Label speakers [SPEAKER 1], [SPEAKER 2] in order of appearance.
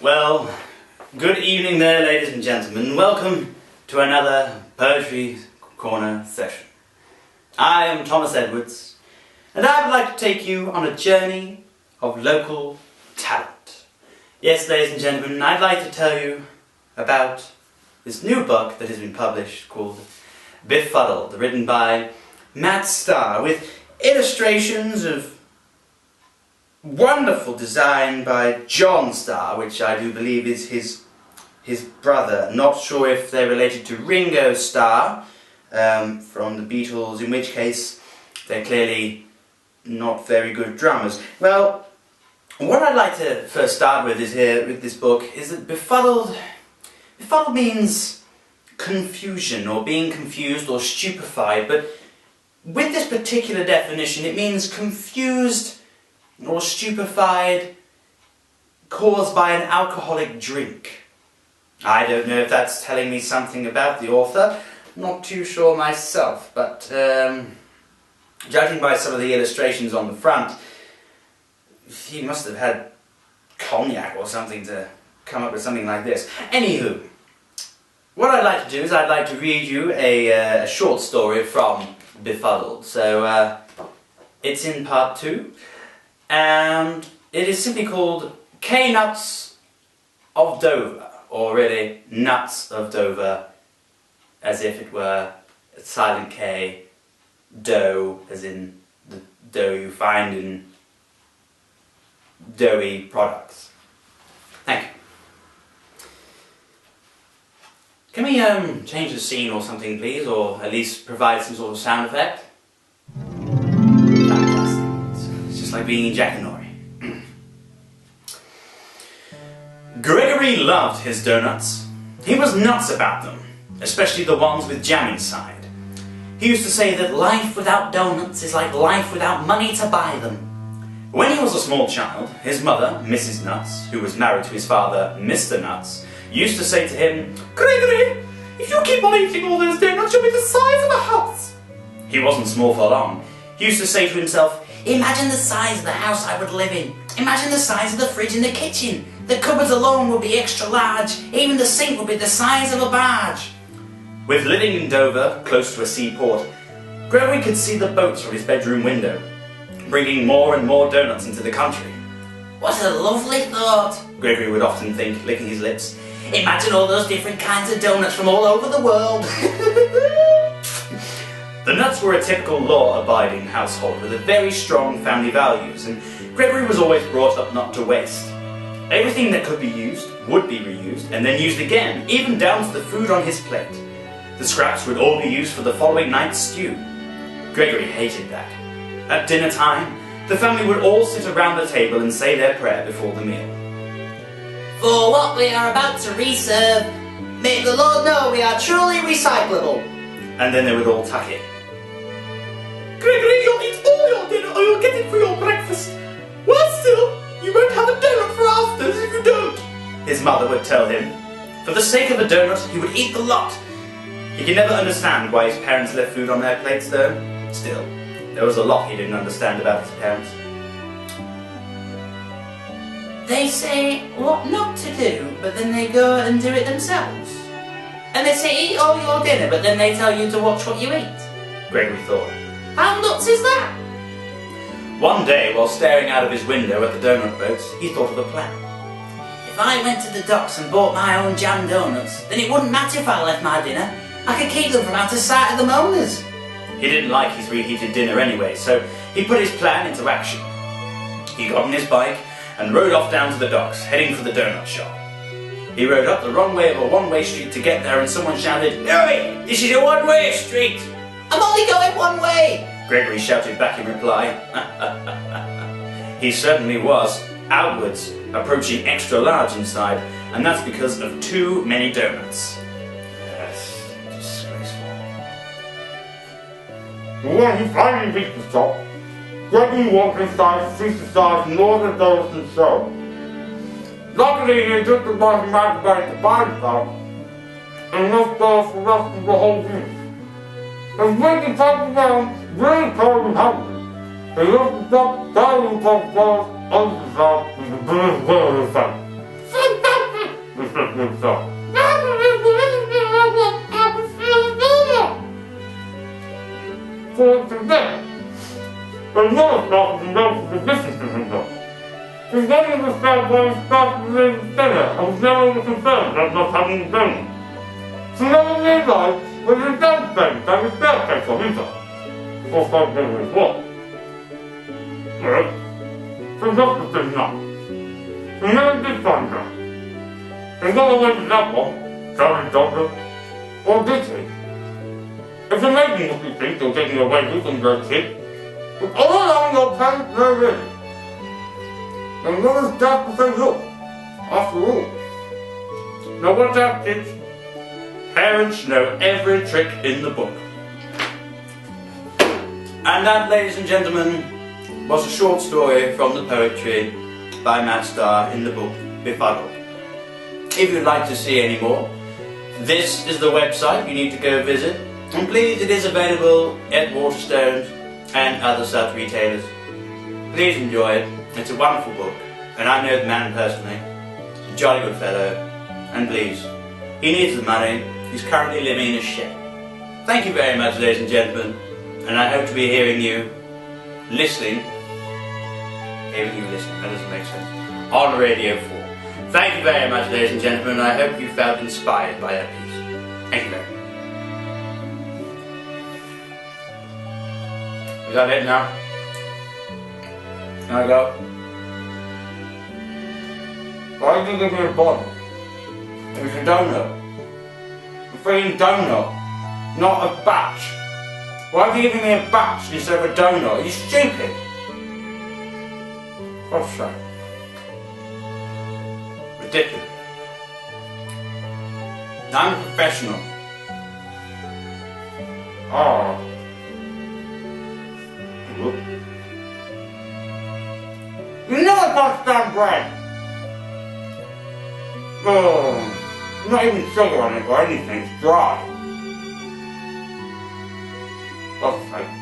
[SPEAKER 1] Well, good evening there, ladies and gentlemen. Welcome to another Poetry Corner session. I am Thomas Edwards, and I would like to take you on a journey of local talent. Yes, ladies and gentlemen, I'd like to tell you about this new book that has been published called Befuddled, written by Starr, with illustrations of wonderful design by John Starr, which I do believe is his brother. Not sure if they're related to Ringo Starr from the Beatles, in which case they're clearly not very good drummers. Well, what I'd like to first start with is here with this book is that befuddled means confusion, or being confused or stupefied, but with this particular definition it means confused or stupefied caused by an alcoholic drink. I don't know if that's telling me something about the author, not too sure myself, but judging by some of the illustrations on the front, he must have had cognac or something to come up with something like this. Anywho, what I'd like to do is I'd like to read you a short story from Befuddled. So it's in part 2. And it is simply called K-Nuts of Dover, or really Nuts of Dover, as if it were a silent K, dough, as in the dough you find in doughy products. Thank you. Can we change the scene or something, please, or at least provide some sort of sound effect? Like being in Jackanory. Gregory loved his donuts. He was nuts about them, especially the ones with jam inside. He used to say that life without donuts is like life without money to buy them. When he was a small child, his mother, Mrs. Nuts, who was married to his father, Mr. Nuts, used to say to him, "Gregory, if you keep on eating all those donuts, you'll be the size of a house." He wasn't small for long. He used to say to himself, "Imagine the size of the house I would live in. Imagine the size of the fridge in the kitchen. The cupboards alone would be extra large. Even the sink would be the size of a barge." With living in Dover, close to a seaport, Gregory could see the boats from his bedroom window, bringing more and more donuts into the country. "What a lovely thought," Gregory would often think, licking his lips. "Imagine all those different kinds of donuts from all over the world." The Nuts were a typical law-abiding household with a very strong family values, and Gregory was always brought up not to waste. Everything that could be used would be reused and then used again, even down to the food on his plate. The scraps would all be used for the following night's stew. Gregory hated that. At dinner time, the family would all sit around the table and say their prayer before the meal. "For what we are about to reserve, may the Lord know we are truly recyclable." And then they would all tuck it. "Gregory, you'll eat all your dinner or you'll get it for your breakfast. Worse still, you won't have a donut for afters if you don't," his mother would tell him. For the sake of a donut, he would eat the lot. He could never understand why his parents left food on their plates though. Still, there was a lot he didn't understand about his parents. "They say what not to do, but then they go and do it themselves. And they say eat all your dinner, but then they tell you to watch what you eat," Gregory thought. "How nuts is that?" One day, while staring out of his window at the donut boats, he thought of a plan. "If I went to the docks and bought my own jam donuts, then it wouldn't matter if I left my dinner. I could keep them from out of sight of the owners." He didn't like his reheated dinner anyway, so he put his plan into action. He got on his bike and rode off down to the docks, heading for the donut shop. He rode up the wrong way of a one-way street to get there, and someone shouted, "Hey, this is a one-way street!" "I'm only going one way," Gregory shouted back in reply. He certainly was, outwards, approaching extra large inside, and that's because of too many donuts. Yes, disgraceful.
[SPEAKER 2] When he finally reached the shop, Gregory walked inside to see the size and all the donuts and so. Luckily, he took the bottom right back to buy himself, and enough dollars for the rest of the whole week. As Ricky talked around, really cold and hungry, he looked up, down and talked dollars under the top with the blue weather effect. himself. For today, but no stop the business to himself. He's not understand why he started to live dinner and was never concerned about not having done it. She never realized when he done things that his dad came from himself. Or something as well. Well, so doctor said no. He never did find her. There's no way to that one, sorry doctor. Or did he? It's amazing what you think you're getting away with from your kid. But all along your parents know it. And what is that to say look, after all? Now watch out kids. Parents know every trick in the book. And that, ladies and gentlemen, was a short story from the poetry by Matt Starr in the book Befuddled. If you'd like to see any more, this is the website you need to go visit. And please, it is available at Waterstones and other such retailers. Please enjoy it. It's a wonderful book, and I know the man personally. He's a jolly good fellow, and please, he needs the money. He's currently living in a shed. Thank you very much, ladies and gentlemen, and I hope to be hearing you listening, that doesn't make sense, on Radio 4. Thank you very much, ladies and gentlemen, and I hope you felt inspired by that piece. Thank you very much. Is that it now? Can I go? Why did you give me a bottle? It was a donut. A freaking donut, not a batch. Why are you giving me a batch instead of a donut? Are you stupid? God's sake. Ridiculous. I'm a professional. Oh. You know I can't stand bread. Oh, not even sugar on it or anything, it's dry. God's sake.